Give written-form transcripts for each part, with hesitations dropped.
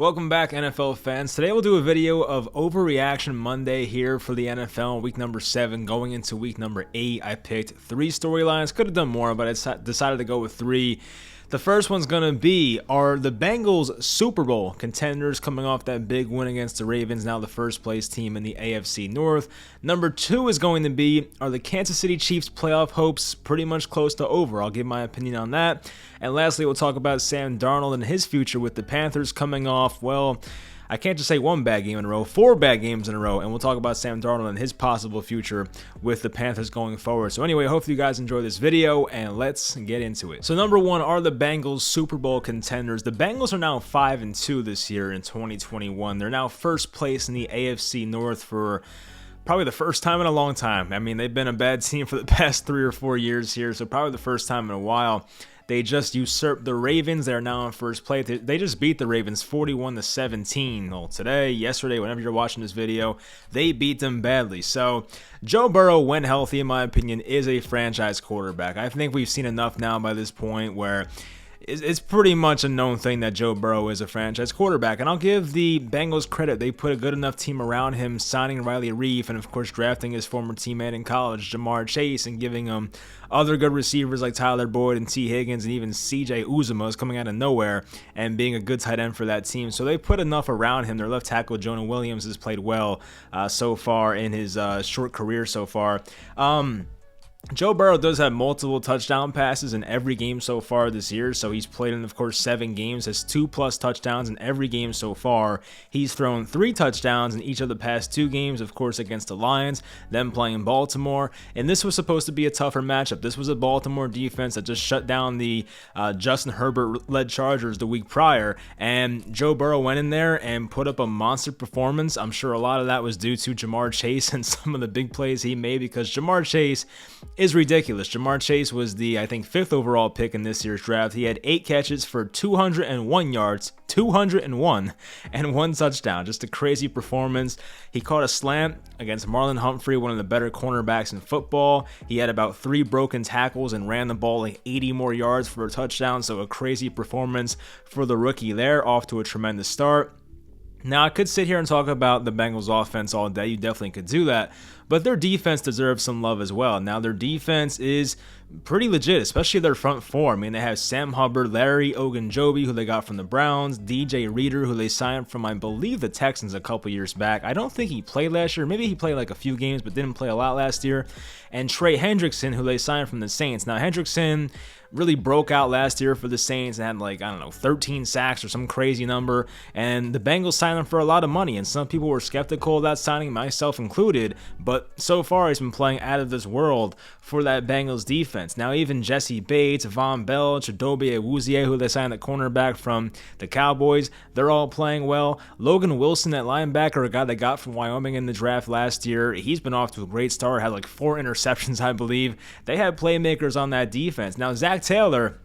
Welcome back, NFL fans. Today we'll do a video of Overreaction Monday here for the NFL, week number 7, going into week number 8. I picked 3 storylines. Could have done more, but I decided to go with 3. The first one's going to be, are the Bengals Super Bowl contenders coming off that big win against the Ravens, now the first place team in the AFC North. Number 2 is going to be, are the Kansas City Chiefs playoff hopes pretty much close to over? I'll give my opinion on that. And lastly, we'll talk about Sam Darnold and his future with the Panthers coming off, well, I can't just say 1 bad game in a row, 4 bad games in a row, and we'll talk about Sam Darnold and his possible future with the Panthers going forward. So anyway, hopefully you guys enjoy this video, and let's get into it. So number 1, are the Bengals Super Bowl contenders? The Bengals are now 5-2 this year in 2021. They're now first place in the AFC North for probably the first time in a long time. I mean, they've been a bad team for the past 3 or 4 years here, so probably the first time in a while. They just usurped the Ravens. They're now in first place. They just beat the Ravens 41-17. Well, today, yesterday, whenever you're watching this video, they beat them badly. So Joe Burrow, when healthy, in my opinion, is a franchise quarterback. I think we've seen enough now by this point where it's pretty much a known thing that Joe Burrow is a franchise quarterback. And I'll give the Bengals credit. They put a good enough team around him, signing Riley Reef and, of course, drafting his former teammate in college, Jamar Chase, and giving him other good receivers like Tyler Boyd and T. Higgins, and even C.J. Uzomah is coming out of nowhere and being a good tight end for that team. So they put enough around him. Their left tackle, Jonah Williams, has played well so far in his short career so far. Joe Burrow does have multiple touchdown passes in every game so far this year, so he's played in, of course, 7 games, has 2+ touchdowns in every game so far. He's thrown 3 touchdowns in each of the past 2 games, of course, against the Lions, then playing Baltimore, and this was supposed to be a tougher matchup. This was a Baltimore defense that just shut down the Justin Herbert-led Chargers the week prior, and Joe Burrow went in there and put up a monster performance. I'm sure a lot of that was due to Jamar Chase and some of the big plays he made, because Jamar Chase is ridiculous. Jamar Chase was the, I think, 5th overall pick in this year's draft. He had 8 catches for 201 yards, 201, and 1 touchdown. Just a crazy performance. He caught a slant against Marlon Humphrey, one of the better cornerbacks in football. He had about 3 broken tackles and ran the ball like 80 more yards for a touchdown. So a crazy performance for the rookie there, off to a tremendous start. Now, I could sit here and talk about the Bengals offense all day. You definitely could do that. But their defense deserves some love as well. Now, their defense is pretty legit, especially their front 4. I mean, they have Sam Hubbard, Larry Ogunjobi, who they got from the Browns, DJ Reader, who they signed from, I believe, the Texans a couple years back. I don't think he played last year. Maybe he played like a few games, but didn't play a lot last year. And Trey Hendrickson, who they signed from the Saints. Now, Hendrickson really broke out last year for the Saints and had, like, I don't know, 13 sacks or some crazy number. And the Bengals signed him for a lot of money, and some people were skeptical of that signing, myself included. But so far, he's been playing out of this world for that Bengals defense. Now, even Jesse Bates, Von Bell, Chidobe Awuzie, who they signed at cornerback from the Cowboys, they're all playing well. Logan Wilson, that linebacker, a guy they got from Wyoming in the draft last year, he's been off to a great start, had like 4 interceptions, I believe. They had playmakers on that defense. Now, Zach Taylor,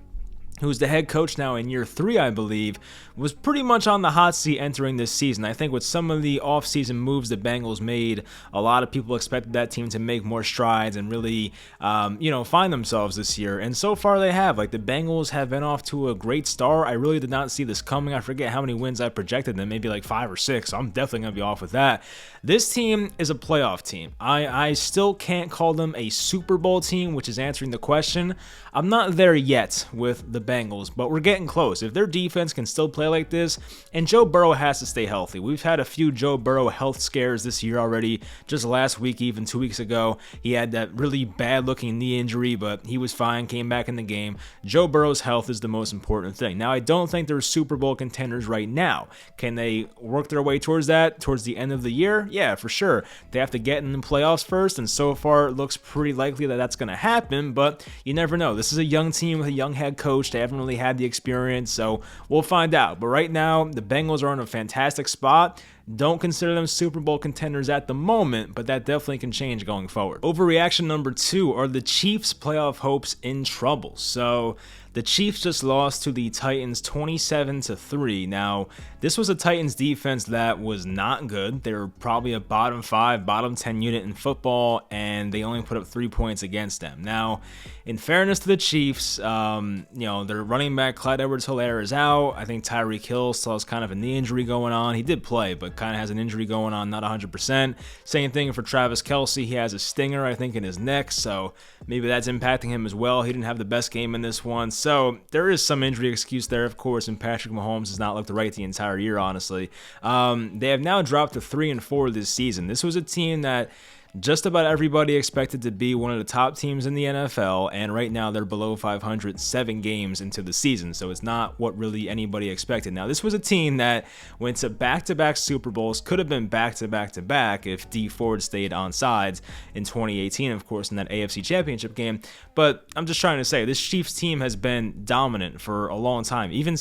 who's the head coach now in year 3, I believe, was pretty much on the hot seat entering this season. I think with some of the offseason moves the Bengals made, a lot of people expected that team to make more strides and really, find themselves this year. And so far they have. Like, the Bengals have been off to a great start. I really did not see this coming. I forget how many wins I projected them, maybe like 5 or 6. So I'm definitely going to be off with that. This team is a playoff team. I still can't call them a Super Bowl team, which is answering the question. I'm not there yet with the Bengals, but we're getting close. If their defense can still play like this, and Joe Burrow has to stay healthy. We've had a few Joe Burrow health scares this year already. Just last week, even 2 weeks ago, he had that really bad-looking knee injury, but he was fine, came back in the game. Joe Burrow's health is the most important thing. Now, I don't think they're Super Bowl contenders right now. Can they work their way towards that towards the end of the year? Yeah, for sure. They have to get in the playoffs first, and so far it looks pretty likely that that's going to happen, but you never know. This is a young team with a young head coach. They haven't really had the experience, so we'll find out. But right now, the Bengals are in a fantastic spot. Don't consider them Super Bowl contenders at the moment, but that definitely can change going forward. Overreaction number 2, are the Chiefs' playoff hopes in trouble? So The Chiefs just lost to the Titans 27-3. Now, this was a Titans defense that was not good. They were probably a bottom 5, bottom 10 unit in football, and they only put up 3 points against them. Now, in fairness to the Chiefs, their running back Clyde Edwards-Helaire is out. I think Tyreek Hill still has kind of a knee injury going on. He did play, but kind of has an injury going on, not 100%. Same thing for Travis Kelce. He has a stinger, I think, in his neck, so maybe that's impacting him as well. He didn't have the best game in this one, so there is some injury excuse there, of course, and Patrick Mahomes has not looked right the entire year, honestly. They have now dropped to 3-4 this season. This was a team that just about everybody expected to be one of the top teams in the NFL, and right now they're below 500 7 games into the season, so it's not what really anybody expected. Now, this was a team that went to back-to-back Super Bowls, could have been back-to-back-to-back if Dee Ford stayed on sides in 2018, of course, in that AFC Championship game, but I'm just trying to say, this Chiefs team has been dominant for a long time, even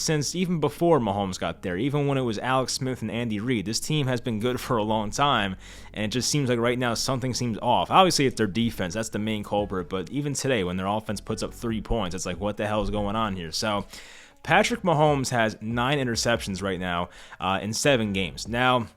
before Mahomes got there, even when it was Alex Smith and Andy Reid. This team has been good for a long time, and it just seems like right now something seems off. Obviously, it's their defense. That's the main culprit. But even today, when their offense puts up 3 points, it's like, what the hell is going on here? So Patrick Mahomes has 9 interceptions right now in 7 games. Now,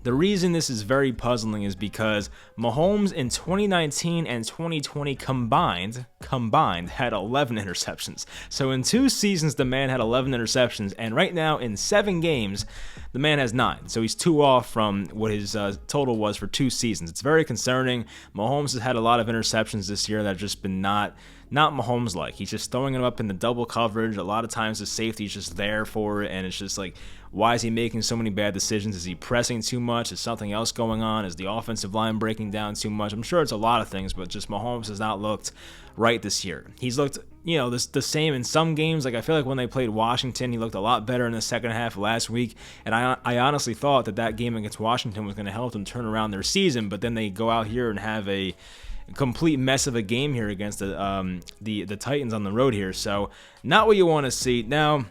the reason this is very puzzling is because Mahomes in 2019 and 2020 combined had 11 interceptions. So in 2 seasons, the man had 11 interceptions, and right now in 7 games, the man has 9. So he's 2 off from what his total was for 2 seasons. It's very concerning. Mahomes has had a lot of interceptions this year that have just been not Mahomes-like. He's just throwing them up in the double coverage. A lot of times the safety's just there for it, and it's just like, why is he making so many bad decisions? Is he pressing too much? Is something else going on? Is the offensive line breaking down too much? I'm sure it's a lot of things, but just Mahomes has not looked right this year. He's looked, the same in some games. Like, I feel like when they played Washington, he looked a lot better in the second half of last week, and I honestly thought that game against Washington was going to help them turn around their season, but then they go out here and have a complete mess of a game here against the Titans on the road here. So not what you want to see. Now,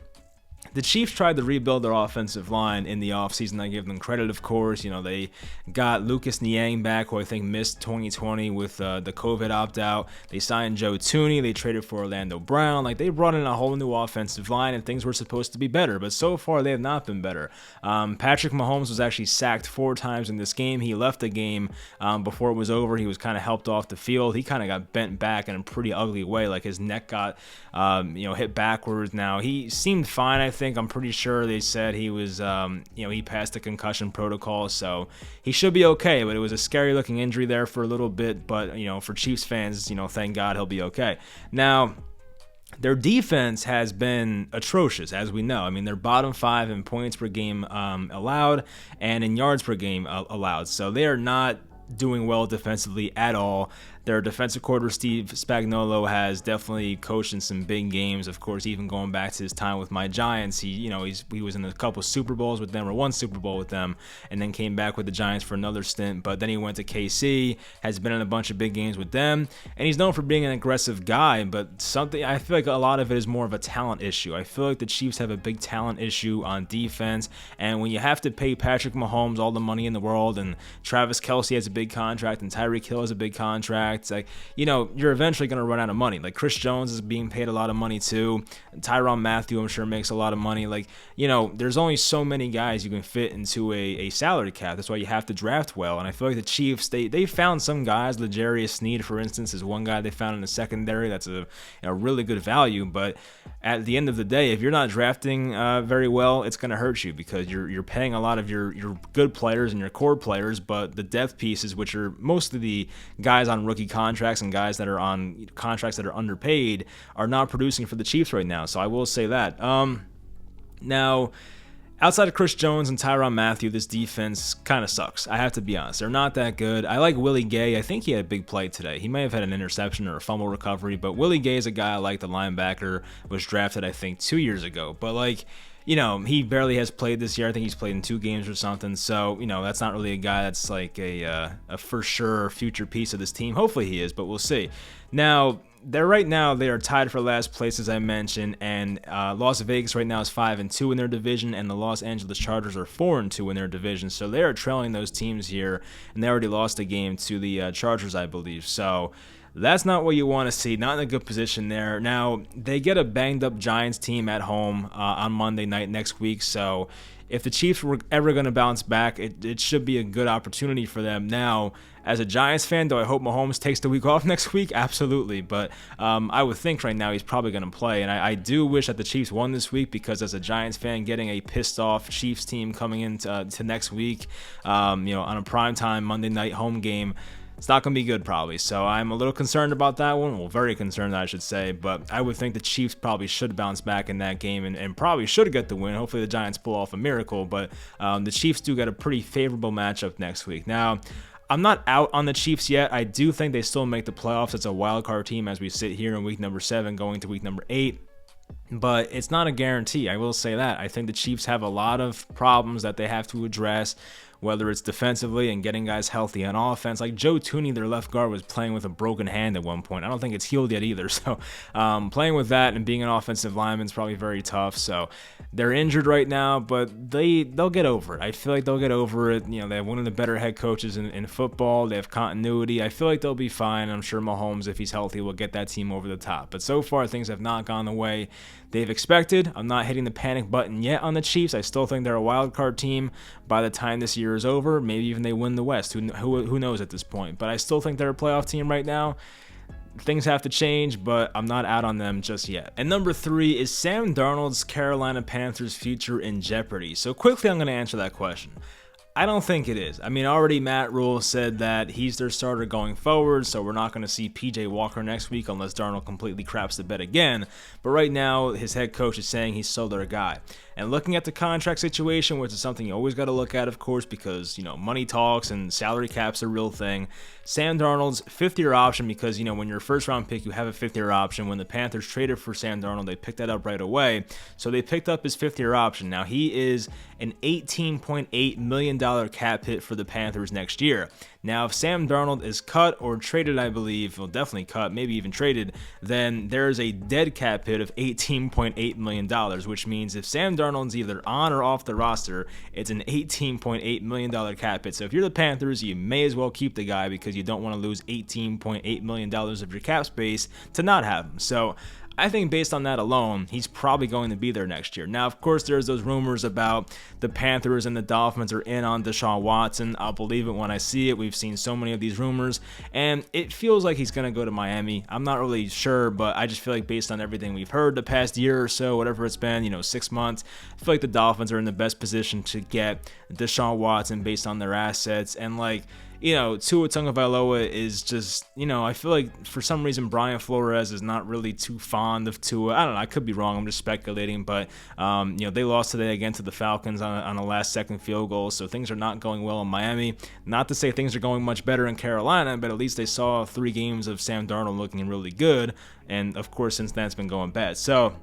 the Chiefs tried to rebuild their offensive line in the offseason. I give them credit, of course. They got Lucas Niang back, who I think missed 2020 with the COVID opt-out. They signed Joe Thuney. They traded for Orlando Brown. Like, they brought in a whole new offensive line, and things were supposed to be better. But so far, they have not been better. Patrick Mahomes was actually sacked 4 times in this game. He left the game before it was over. He was kind of helped off the field. He kind of got bent back in a pretty ugly way. Like, his neck got hit backwards. Now, he seemed fine, I think. I'm pretty sure they said he was, he passed the concussion protocol, so he should be okay, but it was a scary looking injury there for a little bit, but, for Chiefs fans, thank God he'll be okay. Now, their defense has been atrocious, as we know. I mean, they're bottom 5 in points per game allowed and in yards per game allowed, so they are not doing well defensively at all. Their defensive coordinator, Steve Spagnuolo, has definitely coached in some big games. Of course, even going back to his time with my Giants, he was in a couple Super Bowls with them, or 1 Super Bowl with them, and then came back with the Giants for another stint. But then he went to KC, has been in a bunch of big games with them, and he's known for being an aggressive guy. But I feel like a lot of it is more of a talent issue. I feel like the Chiefs have a big talent issue on defense, and when you have to pay Patrick Mahomes all the money in the world, and Travis Kelce has a big contract, and Tyreek Hill has a big contract, it's like, you're eventually going to run out of money. Like, Chris Jones is being paid a lot of money too. Tyrann Mathieu, I'm sure, makes a lot of money. Like, there's only so many guys you can fit into a salary cap. That's why you have to draft well. And I feel like the Chiefs, they found some guys. L'Jarius Sneed, for instance, is one guy they found in the secondary. That's a really good value. But at the end of the day, if you're not drafting very well, it's going to hurt you, because you're paying a lot of your good players and your core players, but the depth pieces, which are most of the guys on rookie contracts and guys that are on contracts that are underpaid, are not producing for the Chiefs right now. So I will say that. Now, outside of Chris Jones and Tyrann Mathieu, this defense kind of sucks. I have to be honest. They're not that good. I like Willie Gay. I think he had a big play today. He may have had an interception or a fumble recovery, but Willie Gay is a guy I like. The linebacker was drafted, I think, 2 years ago. But, he barely has played this year. I think he's played in 2 games or something. So, that's not really a guy that's like a for sure future piece of this team. Hopefully he is, but we'll see. Now, they are tied for last place, as I mentioned, and Las Vegas right now is 5-2 in their division, and the Los Angeles Chargers are 4-2 in their division. So they are trailing those teams here, and they already lost a game to the Chargers, I believe. So That's not what you want to see. Not in a good position there. Now, they get a banged-up Giants team at home on Monday night next week, so if the Chiefs were ever going to bounce back, it should be a good opportunity for them. Now, as a Giants fan, do I hope Mahomes takes the week off next week? Absolutely, but I would think right now he's probably going to play, and I do wish that the Chiefs won this week, because as a Giants fan, getting a pissed-off Chiefs team coming into to next week, on a primetime Monday night home game, it's not going to be good probably. So I'm a little concerned about that one. Well, very concerned, I should say. But I would think the Chiefs probably should bounce back in that game and probably should get the win. Hopefully the Giants pull off a miracle. But the Chiefs do get a pretty favorable matchup next week. Now, I'm not out on the Chiefs yet. I do think they still make the playoffs. It's a wild card team as we sit here in week number 7 going to week number 8. But it's not a guarantee. I will say that. I think the Chiefs have a lot of problems that they have to address, whether it's defensively and getting guys healthy on offense. Like Joe Tooney, their left guard, was playing with a broken hand at one point. I don't think it's healed yet either. So playing with that and being an offensive lineman is probably very tough. So they're injured right now, but they'll get over it. I feel like they'll get over it. They have one of the better head coaches in football. They have continuity. I feel like they'll be fine. I'm sure Mahomes, if he's healthy, will get that team over the top. But so far, things have not gone the way they've expected. I'm not hitting the panic button yet on the Chiefs. I still think they're a wild card team by the time this year is over. Maybe even they win the West. Who knows at this point? But I still think they're a playoff team right now. Things have to change, but I'm not out on them just yet. And number 3 is Sam Darnold's Carolina Panthers future in Jeopardy. So quickly, I'm going to answer that question. I don't think it is. I mean, already Matt Rule said that he's their starter going forward, so we're not going to see PJ Walker next week unless Darnold completely craps the bed again. But right now, his head coach is saying he's still their guy. And looking at the contract situation, which is something you always got to look at, of course, because, money talks and salary cap's a real thing. Sam Darnold's 5th-year option, because, when you're a first-round pick, you have a 5th-year option. When the Panthers traded for Sam Darnold, they picked that up right away. So they picked up his 5th-year option. Now, he is an $18.8 million cap hit for the Panthers next year. Now, if Sam Darnold is cut or traded, I believe, well, definitely cut, maybe even traded, then there is a dead cap hit of $18.8 million, which means if Sam Darnold's either on or off the roster, it's an $18.8 million cap hit. So if you're the Panthers, you may as well keep the guy because you don't want to lose $18.8 million of your cap space to not have him. So I think based on that alone, he's probably going to be there next year. Now, of course, there's those rumors about the Panthers and the Dolphins are in on Deshaun Watson. I'll believe it when I see it. We've seen so many of these rumors, and it feels like he's going to go to Miami. I'm not really sure, but I just feel like based on everything we've heard the past year or so, whatever it's been, 6 months, I feel like the Dolphins are in the best position to get Deshaun Watson based on their assets. And Tua Tagovailoa is just, I feel like for some reason Brian Flores is not really too fond of Tua. I don't know. I could be wrong. I'm just speculating. But, they lost today again to the Falcons on a last-second field goal. So things are not going well in Miami. Not to say things are going much better in Carolina, but at least they saw 3 games of Sam Darnold looking really good. And, of course, since then it's been going bad. So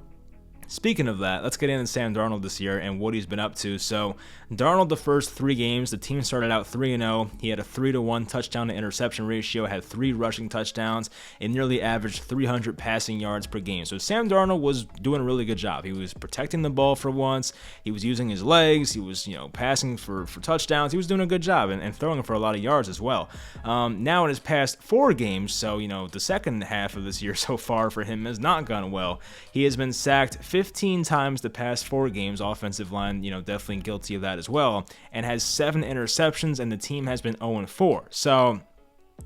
speaking of that, let's get into Sam Darnold this year and what he's been up to. So, Darnold, the first 3 games, the team started out 3-0. He had a 3-to-1 touchdown to interception ratio, had 3 rushing touchdowns, and nearly averaged 300 passing yards per game. So, Sam Darnold was doing a really good job. He was protecting the ball for once. He was using his legs. He was, passing for touchdowns. He was doing a good job and throwing for a lot of yards as well. Now, in his past 4 games, so, the second half of this year so far for him has not gone well. He has been sacked 15 times the past 4 games. Offensive line, definitely guilty of that as well, and has 7 interceptions, and the team has been 0-4. So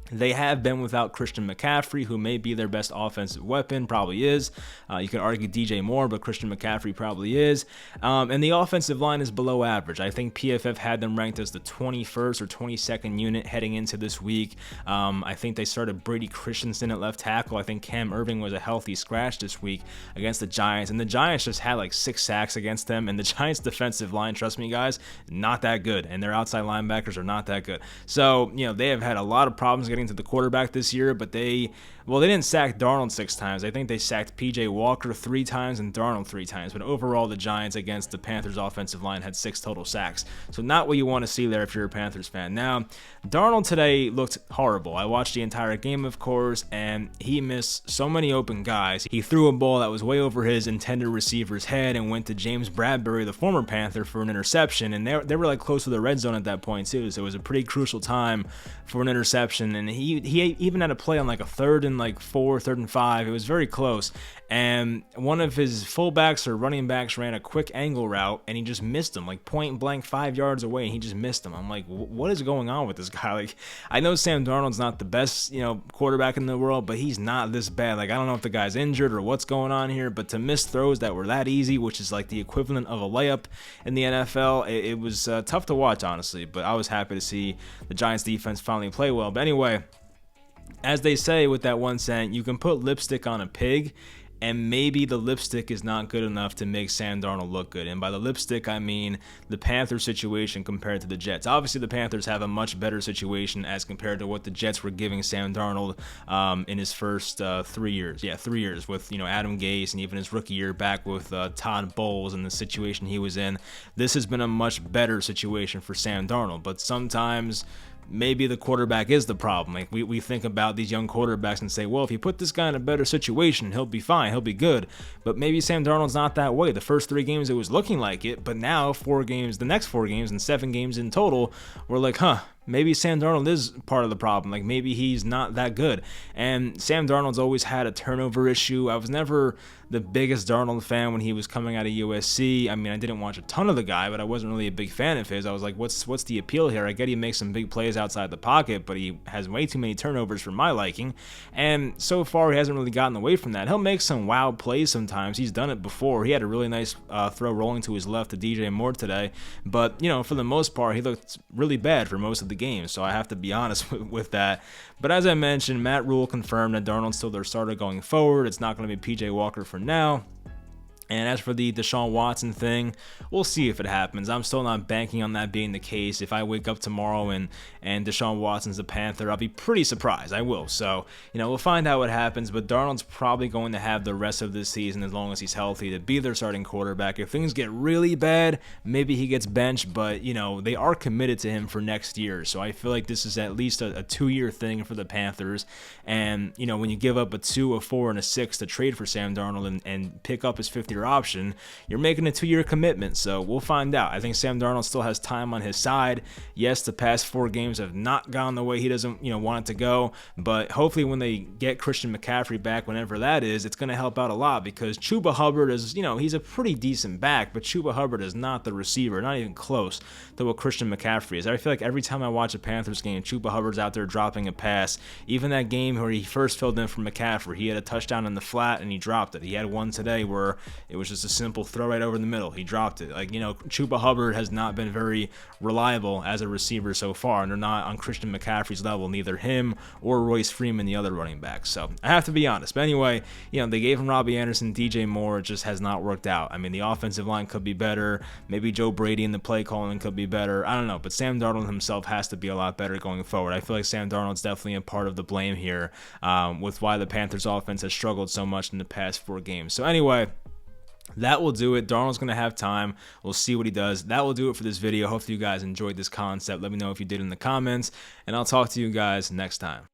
they have been without Christian McCaffrey, who may be their best offensive weapon, probably is. You could argue DJ Moore, but Christian McCaffrey probably is. And the offensive line is below average. I think PFF had them ranked as the 21st or 22nd unit heading into this week. I think they started Brady Christensen at left tackle. I think Cam Irving was a healthy scratch this week against the Giants. And the Giants just had 6 sacks against them. And the Giants' defensive line, trust me, guys, not that good. And their outside linebackers are not that good. So, they have had a lot of problems getting to the quarterback this year, but they didn't sack Darnold 6 times. I think they sacked PJ Walker 3 times and Darnold 3 times, but overall the Giants against the Panthers offensive line had 6 total sacks. So not what you want to see there if you're a Panthers fan. Now, Darnold today looked horrible. I watched the entire game, of course, and he missed so many open guys. He threw a ball that was way over his intended receiver's head and went to James Bradbury, the former Panther, for an interception, and they were close to the red zone at that point too, so it was a pretty crucial time for an interception. possession, and he even had a play on like a 3rd and like 4, 3rd and 5. It was very close, and one of his fullbacks or running backs ran a quick angle route, and he just missed him, like point blank 5 yards away, and he just missed him. I'm like, what is going on with this guy? Like, I know Sam Darnold's not the best, quarterback in the world, but he's not this bad. Like, I don't know if the guy's injured or what's going on here, but to miss throws that were that easy, which is like the equivalent of a layup in the NFL, it was tough to watch, honestly, but I was happy to see the Giants defense finally play well. But anyway, as they say with that one saying, you can put lipstick on a pig, and maybe the lipstick is not good enough to make Sam Darnold look good. And by the lipstick, I mean the Panthers situation compared to the Jets. Obviously, the Panthers have a much better situation as compared to what the Jets were giving Sam Darnold in his first 3 years. Yeah, 3 years with, Adam Gase, and even his rookie year back with Todd Bowles and the situation he was in. This has been a much better situation for Sam Darnold. But sometimes maybe the quarterback is the problem. Like, we think about these young quarterbacks and say, well, if you put this guy in a better situation, he'll be fine, he'll be good. But maybe Sam Darnold's not that way. The first 3 games, it was looking like it, but now the next 4 games and 7 games in total, we're like, maybe Sam Darnold is part of the problem. Like, maybe he's not that good. And Sam Darnold's always had a turnover issue. I was never the biggest Darnold fan when he was coming out of USC. I mean, I didn't watch a ton of the guy, but I wasn't really a big fan of his. I was like, what's the appeal here? I get he makes some big plays outside the pocket, but he has way too many turnovers for my liking. And so far, he hasn't really gotten away from that. He'll make some wild plays sometimes. He's done it before. He had a really nice throw rolling to his left to DJ Moore today. But, for the most part, he looked really bad for most of the game, so I have to be honest with that. But as I mentioned, Matt Rule confirmed that Darnold's still their starter going forward. It's not going to be PJ Walker for now. And as for the Deshaun Watson thing, we'll see if it happens. I'm still not banking on that being the case. If I wake up tomorrow and Deshaun Watson's a Panther, I'll be pretty surprised. I will. So, we'll find out what happens. But Darnold's probably going to have the rest of this season, as long as he's healthy, to be their starting quarterback. If things get really bad, maybe he gets benched. But, they are committed to him for next year. So I feel like this is at least a 2-year thing for the Panthers. And, when you give up a 2, a 4, and a 6 to trade for Sam Darnold and pick up his 50-year option, you're making a 2-year commitment. So we'll find out. I think Sam Darnold still has time on his side. Yes, the past 4 games have not gone the way he doesn't want it to go, but hopefully when they get Christian McCaffrey back, whenever that is, it's going to help out a lot, because Chuba Hubbard is, he's a pretty decent back, but Chuba Hubbard is not the receiver, not even close to what Christian McCaffrey is. I feel like every time I watch a Panthers game, Chuba Hubbard's out there dropping a pass. Even that game where he first filled in for McCaffrey, he had a touchdown in the flat and he dropped it. He had one today where it was just a simple throw right over the middle. He dropped it. Like, Chuba Hubbard has not been very reliable as a receiver so far, and they're not on Christian McCaffrey's level, neither him or Royce Freeman, the other running back. So I have to be honest. But anyway, they gave him Robbie Anderson, DJ Moore. It just has not worked out. I mean, the offensive line could be better. Maybe Joe Brady in the play calling could be better. I don't know. But Sam Darnold himself has to be a lot better going forward. I feel like Sam Darnold's definitely a part of the blame here with why the Panthers offense has struggled so much in the past 4 games. So anyway, that will do it. Darnold's going to have time. We'll see what he does. That will do it for this video. Hopefully you guys enjoyed this concept. Let me know if you did in the comments, and I'll talk to you guys next time.